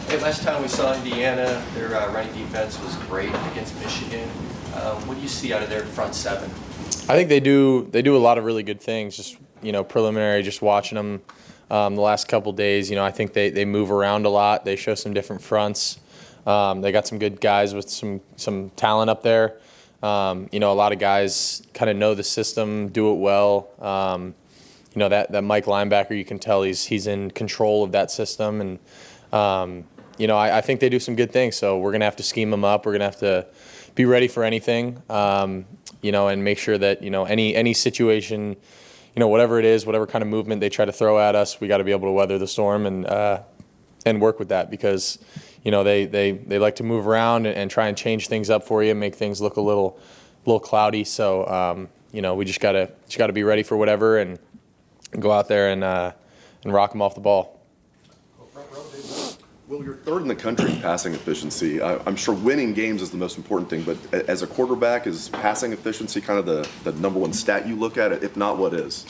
Hey, last time we saw Indiana, their running defense was great against Michigan. What do you see out of their front seven? I think they do a lot of really good things. Just preliminary, just watching them the last couple days. I think they move around a lot. They show some different fronts. They got some good guys with some talent up there. A lot of guys kind of know the system, do it well. That Mike linebacker, you can tell he's in control of that system, and I think they do some good things. So we're gonna have to scheme them up. We're gonna have to be ready for anything, and make sure that any situation, whatever it is, whatever kind of movement they try to throw at us, we got to be able to weather the storm and work with that, because they like to move around and try and change things up for you, and make things look a little cloudy. So we just gotta be ready for whatever and go out there and rock them off the ball. Well, you're third in the country in passing efficiency. I'm sure winning games is the most important thing, but as a quarterback, is passing efficiency kind of the number one stat you look at? If not, what is?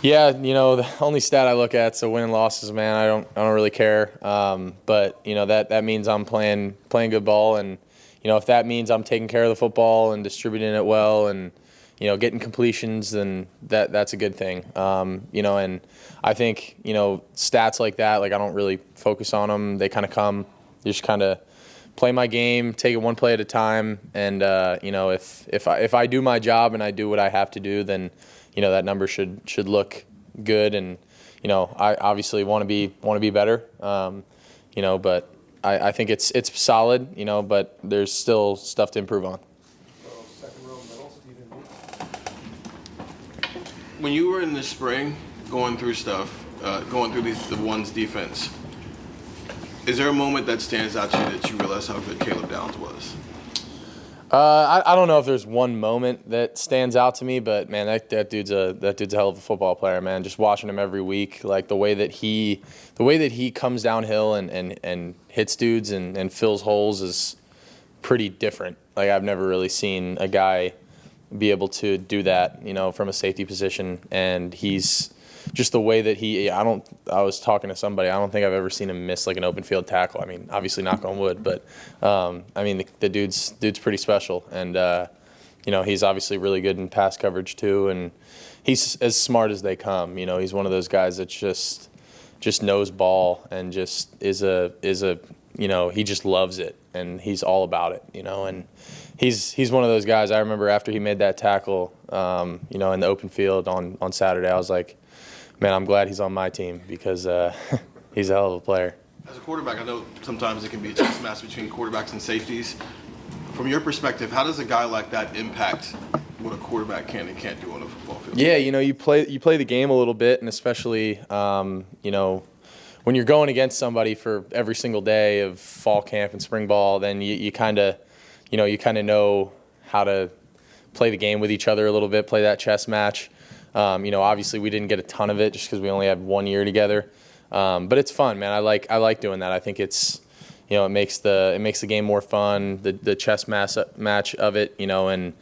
Yeah, the only stat I look at is win and losses, man. I don't really care. But that means I'm playing good ball, and if that means I'm taking care of the football and distributing it well and getting completions, then that's a good thing. And I think, stats like that, I don't really focus on them. They kind of come, just kind of play my game, take it one play at a time. And, if I do my job and I do what I have to do, then, that number should look good. And, I obviously want to be better, but I think it's solid, but there's still stuff to improve on. When you were in the spring going through stuff, going through the ones defense, is there a moment that stands out to you that you realize how good Caleb Downs was? I don't know if there's one moment that stands out to me, but man, that dude's a hell of a football player, man. Just watching him every week, the way that he comes downhill and hits dudes and fills holes is pretty different. I've never really seen a guy be able to do that, from a safety position. And he's just the way that I was talking to somebody, I don't think I've ever seen him miss an open field tackle. I mean, obviously knock on wood, but the dude's pretty special. And, he's obviously really good in pass coverage too. And he's as smart as they come. He's one of those guys that just knows ball and just is he just loves it, and he's all about it, and he's one of those guys. I remember after he made that tackle, in the open field on Saturday, I was like, man, I'm glad he's on my team, because he's a hell of a player. As a quarterback, I know sometimes it can be a chess match between quarterbacks and safeties. From your perspective, how does a guy like that impact what a quarterback can and can't do on a football field? Yeah, you play the game a little bit, and especially when you're going against somebody for every single day of fall camp and spring ball, then you kind of know how to play the game with each other a little bit, play that chess match. Obviously we didn't get a ton of it just because we only had 1 year together, but it's fun, man. I like doing that. I think it's it makes the game more fun. The chess match of it, and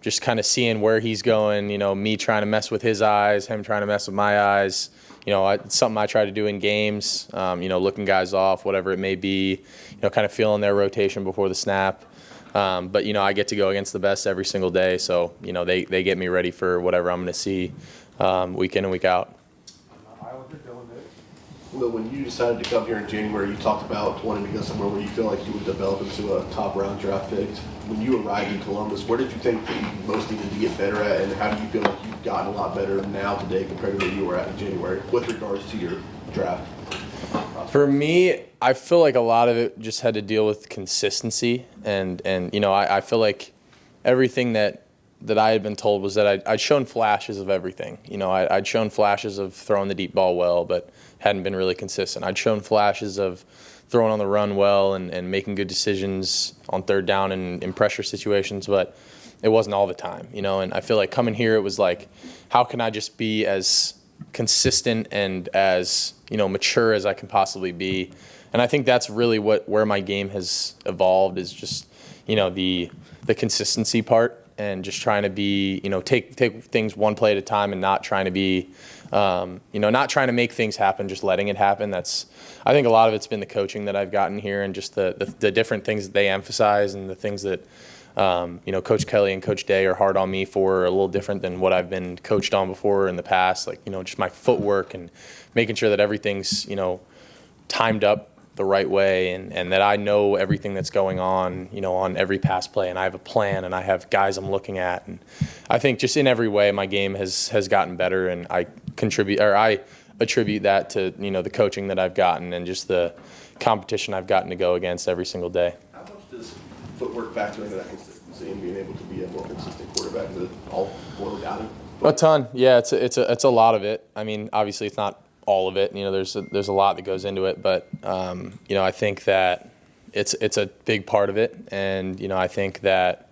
just kind of seeing where he's going. Me trying to mess with his eyes, him trying to mess with my eyes. It's something I try to do in games, looking guys off, whatever it may be, kind of feeling their rotation before the snap. But, I get to go against the best every single day. So, they get me ready for whatever I'm going to see week in and week out. Well, when you decided to come here in January, you talked about wanting to go somewhere where you feel like you would develop into a top round draft pick. When you arrived in Columbus, where did you think that you most needed to get better at, and how do you feel like you've gotten a lot better now today compared to where you were at in January with regards to your draft? For me, I feel like a lot of it just had to deal with consistency, and I feel like everything that I had been told was that I'd shown flashes of everything. I'd shown flashes of throwing the deep ball well, but hadn't been really consistent. I'd shown flashes of throwing on the run well and making good decisions on third down and in pressure situations, but it wasn't all the time, and I feel like coming here, it was like, how can I just be as consistent and as, mature as I can possibly be? And I think that's really where my game has evolved, is just, the consistency part, and just trying to be, take things one play at a time, and not trying to be not trying to make things happen, just letting it happen. I think a lot of it's been the coaching that I've gotten here and just the different things that they emphasize and the things that, Coach Kelly and Coach Day are hard on me for are a little different than what I've been coached on before in the past. Like, just my footwork and making sure that everything's, timed up the right way and that I know everything that's going on, on every pass play, and I have a plan and I have guys I'm looking at. And I think just in every way my game has gotten better, and I attribute that to, the coaching that I've gotten and just the competition I've gotten to go against every single day. How much does footwork factor into that consistency and being able to be a more consistent quarterback? Does it all boil down to A ton. Yeah, it's a lot of it. I mean, obviously it's not all of it. There's a lot that goes into it, but I think that it's a big part of it, and I think that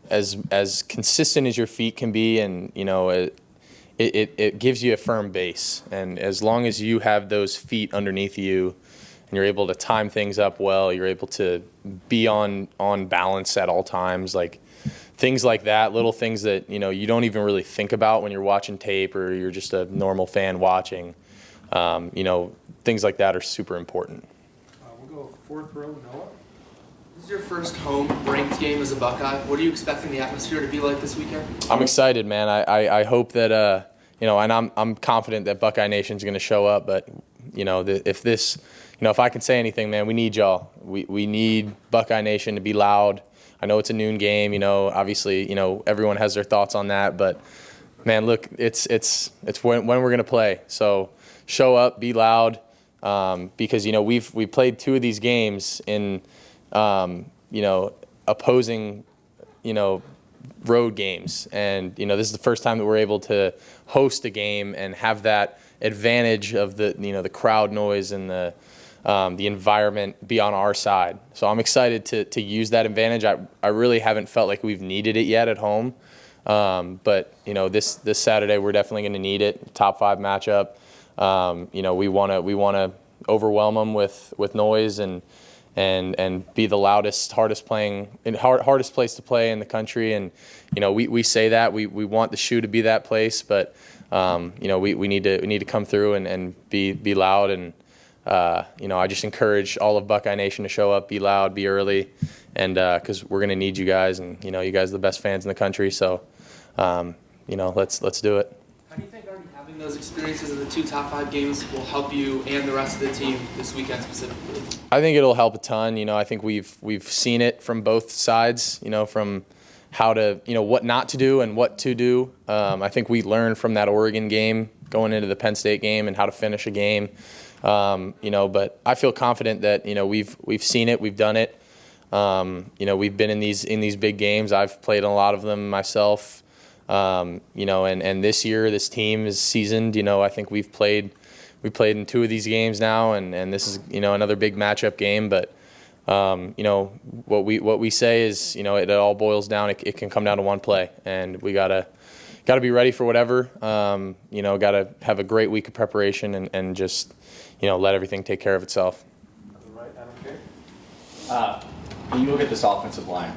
as consistent as your feet can be, and it gives you a firm base, and as long as you have those feet underneath you, and you're able to time things up well, you're able to be on balance at all times, like things like that, little things that you don't even really think about when you're watching tape or you're just a normal fan watching. Things like that are super important. We'll go fourth row, Noah. This is your first home ranked game as a Buckeye. What are you expecting the atmosphere to be like this weekend? I'm excited, man. I hope that and I'm confident that BuckeyeNation is going to show up. But if I can say anything, man, we need y'all. We need BuckeyeNation to be loud. I know it's a noon game. Obviously, everyone has their thoughts on that. But man, look, it's when we're going to play. So show up, be loud, because we've played two of these games in opposing road games, and this is the first time that we're able to host a game and have that advantage of the crowd noise and the environment be on our side. So I'm excited to use that advantage. I really haven't felt like we've needed it yet at home, but this Saturday we're definitely going to need it. Top 5 matchup. We want to overwhelm them with noise and be the loudest, hardest place to play in the country. And we say that we want the shoe to be that place, but we need to come through and be loud. And I just encourage all of BuckeyeNation to show up, be loud, be early, and because we're gonna need you guys, and you guys are the best fans in the country. So let's do it. How do you think already having those experiences in the 2 top 5 games will help you and the rest of the team this weekend specifically? I think it'll help a ton. I think we've seen it from both sides. From how to what not to do and what to do. I think we learned from that Oregon game going into the Penn State game and how to finish a game. But I feel confident that we've seen it, we've done it. We've been in these big games. I've played in a lot of them myself. And this year, this team is seasoned. I think we played in 2 of these games now, and this is another big matchup game. But what we say is it all boils down. It can come down to one play, and we gotta be ready for whatever. Gotta have a great week of preparation and just let everything take care of itself. Right, Adam K. When you look at this offensive line,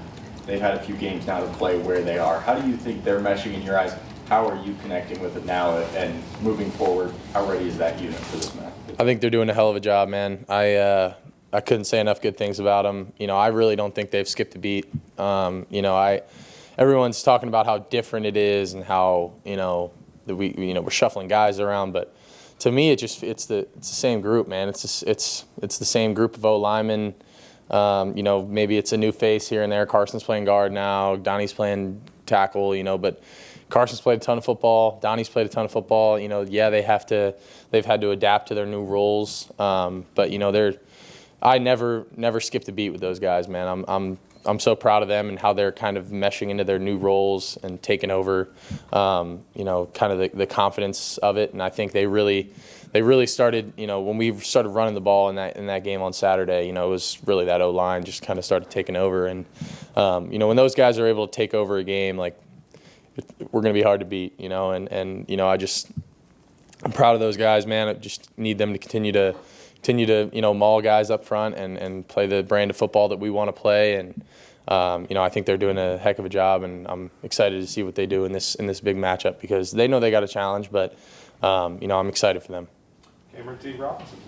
they've had a few games now to play where they are. How do you think they're meshing in your eyes? How are you connecting with it now and moving forward? How ready is that unit for this match? I think they're doing a hell of a job, man. I couldn't say enough good things about them. I really don't think they've skipped a beat. Everyone's talking about how different it is and how that we're shuffling guys around, but to me it's the same group, man. It's the same group of O linemen. Maybe it's a new face here and there. Carson's playing guard now. Donnie's playing tackle, but Carson's played a ton of football. Donnie's played a ton of football. They've had to adapt to their new roles. But I never skipped a beat with those guys, man. I'm so proud of them and how they're kind of meshing into their new roles and taking over, kind of the confidence of it. And I think they really started, when we started running the ball in that game on Saturday, it was really that O-line just kind of started taking over. And, when those guys are able to take over a game, like, we're going to be hard to beat, and I'm proud of those guys, man. I just need them to continue to maul guys up front and play the brand of football that we want to play. And, I think they're doing a heck of a job, and I'm excited to see what they do in this big matchup because they know they got a challenge, but I'm excited for them. Cameron T. Robinson.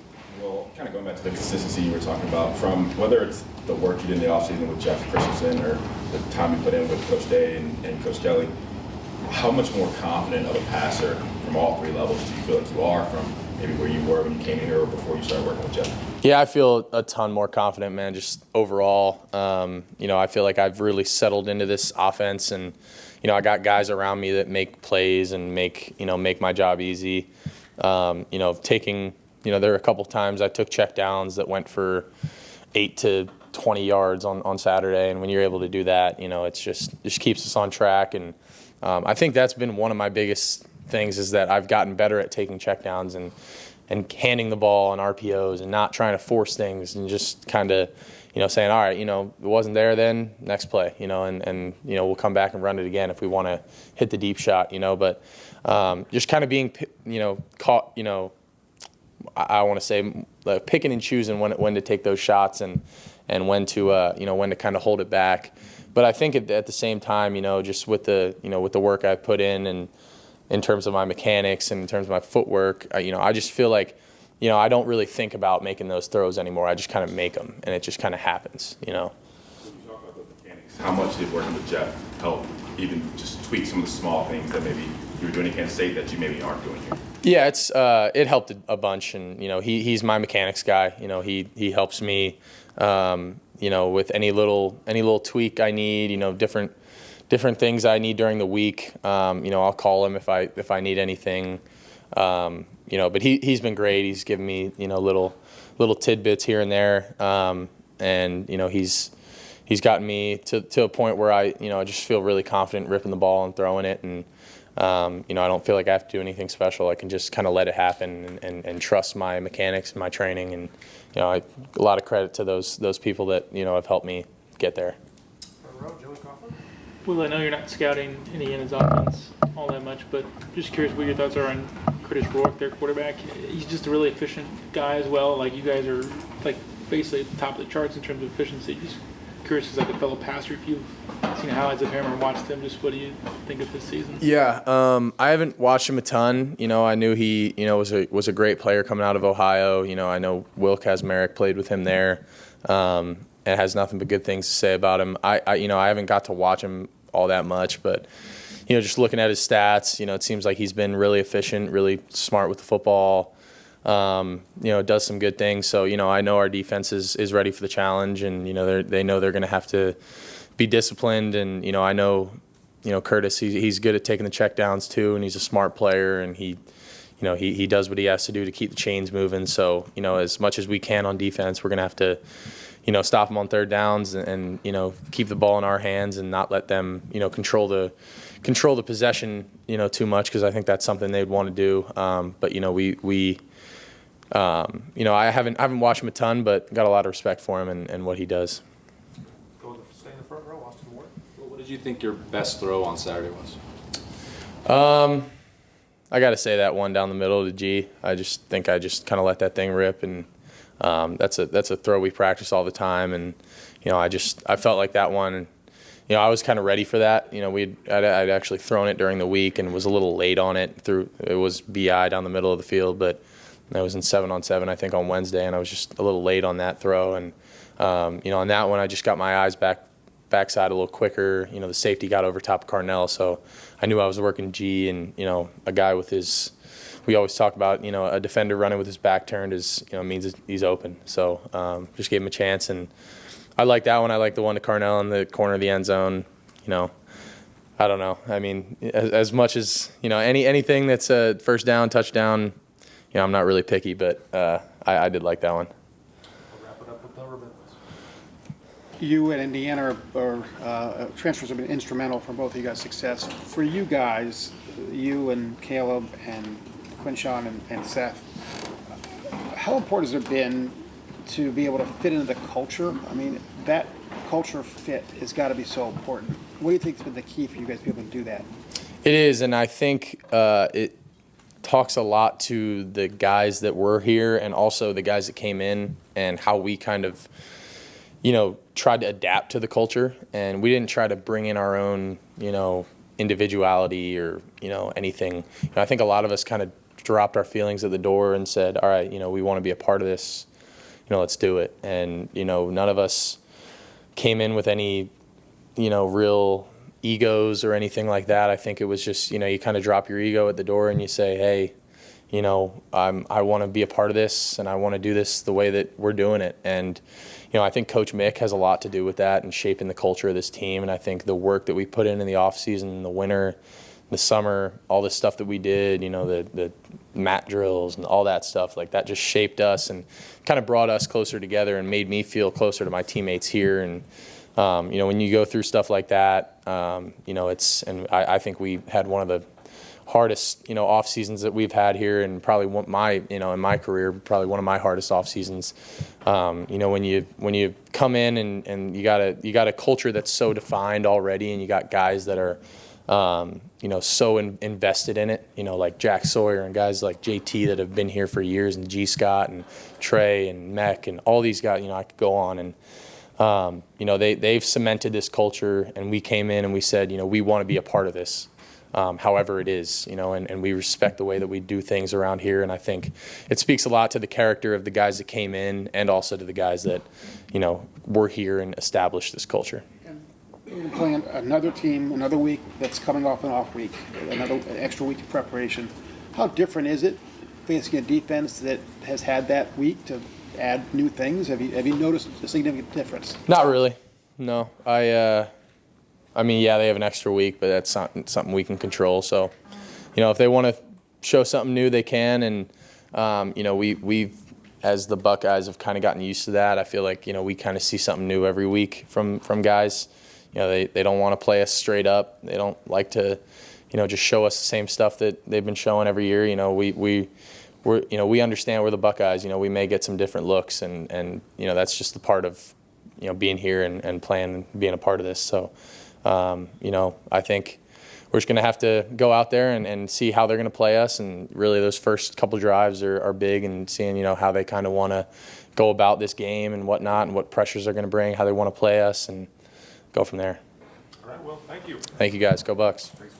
Well, kind of going back to the consistency you were talking about, from whether it's the work you did in the offseason with Jeff Christensen or the time you put in with Coach Day and Coach Kelly, how much more confident of a passer from all three levels do you feel like you are from maybe where you were when you came in here or before you started working with Jeff? Yeah, I feel a ton more confident, man, just overall. I feel like I've really settled into this offense, and, I got guys around me that make plays and make my job easy. Taking, there were a couple times I took check downs that went for 8 to 20 yards on Saturday, and when you're able to do that, it's just keeps us on track. And I think that's been one of my biggest things, is that I've gotten better at taking check downs and handing the ball on RPOs and not trying to force things, and just kind of, saying, all right, it wasn't there then, next play, and we'll come back and run it again if we want to hit the deep shot, but just kind of being, caught, I want to say picking and choosing when to take those shots and when to, when to kind of hold it back. But I think at the same time, just with the work I've put in terms of my mechanics and in terms of my footwork, I just feel like, I don't really think about making those throws anymore. I just kind of make them, and it just kind of happens, When you talk about the mechanics, how much did working with Jeff help even just tweak some of the small things that maybe you were doing in Kansas State that you maybe aren't doing here? Yeah, it helped a bunch, and he's my mechanics guy. He helps me, with any little tweak I need. Different things I need during the week. I'll call him if I need anything. But he's been great. He's given me little tidbits here and there, and he's gotten me to a point where I just feel really confident ripping the ball and throwing it, and I don't feel like I have to do anything special. I can just kind of let it happen and trust my mechanics and my training, and a lot of credit to those people that have helped me get there. Well, I know you're not scouting Indiana's offense all that much, but just curious what your thoughts are on Curtis Rourke, their quarterback. He's just a really efficient guy as well. Like, you guys are basically at the top of the charts in terms of efficiency. Just curious, as a fellow passer, if you've seen highlights of him or watched him, just what do you think of this season? Yeah, I haven't watched him a ton. I knew he was a great player coming out of Ohio. I know Will Kazmarek played with him there, and has nothing but good things to say about him. I haven't got to watch him all that much, but just looking at his stats, it seems like he's been really efficient, really smart with the football. Does some good things. So I know our defense is ready for the challenge, and they know they're going to have to be disciplined. And I know Curtis, he's good at taking the checkdowns too, and he's a smart player, and he does what he has to do to keep the chains moving. So as much as we can on defense, we're going to have to stop them on third downs and keep the ball in our hands and not let them control the possession too much, because I think that's something they'd want to do. But I haven't watched him a ton, but got a lot of respect for him and what he does. Stay in the front row, Austin Ward. What did you think your best throw on Saturday was? I got to say that one down the middle to G. I just think I just kind of let that thing rip, and that's a throw we practice all the time, and I felt like that one. I was kind of ready for that. I'd actually thrown it during the week and was a little late on it. It was BI down the middle of the field, but I was in 7-on-7 I think on Wednesday, and I was just a little late on that throw. And on that one, I just got my eyes backside a little quicker. The safety got over top of Carnell, so I knew I was working G, and a guy with his. We always talk about, a defender running with his back turned means he's open. So just gave him a chance, and I like that one. I like the one to Carnell in the corner of the end zone. I don't know. I mean, as much as anything that's a first down, touchdown. I'm not really picky, but I did like that one. We'll wrap it up with the ribbons. You at Indiana transfers have been instrumental for both of you guys' success. For you guys, you and Caleb and Quinshawn and Seth, how important has it been to be able to fit into the culture? I mean, that culture fit has got to be so important. What do you think has been the key for you guys to be able to do that? It is, and I think it talks a lot to the guys that were here and also the guys that came in, and how we kind of, tried to adapt to the culture, and we didn't try to bring in our own, individuality or, anything. I think a lot of us kind of dropped our feelings at the door and said, all right, we want to be a part of this, let's do it. And, none of us came in with any, real egos or anything like that. I think it was just, you kind of drop your ego at the door and you say, hey, I want to be a part of this and I want to do this the way that we're doing it. And, I think Coach Mick has a lot to do with that and shaping the culture of this team. And I think the work that we put in the offseason, in the winter, the summer, all the stuff that we did, the mat drills and all that stuff, like that just shaped us and kind of brought us closer together and made me feel closer to my teammates here. And, when you go through stuff like that, I think we had one of the hardest, off seasons that we've had here, and probably in my career, probably one of my hardest off seasons. When you come in and you got a culture that's so defined already, and you got guys that are, so invested in it, like Jack Sawyer and guys like JT that have been here for years, and G. Scott and Trey and Mech and all these guys, I could go on. And, they've cemented this culture, and we came in and we said, we want to be a part of this. However it is, and we respect the way that we do things around here. And I think it speaks a lot to the character of the guys that came in and also to the guys that, were here and established this culture. You're playing another team, another week that's coming off an off week, an extra week of preparation. How different is it facing a defense that has had that week to add new things? Have you noticed a significant difference? Not really, no. I mean, yeah, they have an extra week, but that's not something we can control. So, if they want to show something new, they can. And, we've, as the Buckeyes, have kind of gotten used to that. I feel like, we kind of see something new every week from guys. They don't want to play us straight up. They don't like to, just show us the same stuff that they've been showing every year. We understand we're the Buckeyes. We may get some different looks, and that's just the part of, being here and playing and being a part of this. So, I think we're just going to have to go out there and see how they're going to play us. And really those first couple drives are big, and seeing, how they kind of want to go about this game and whatnot, and what pressures they're going to bring, how they want to play us, and go from there. All right, well, thank you. Thank you guys. Go Bucks. Thanks.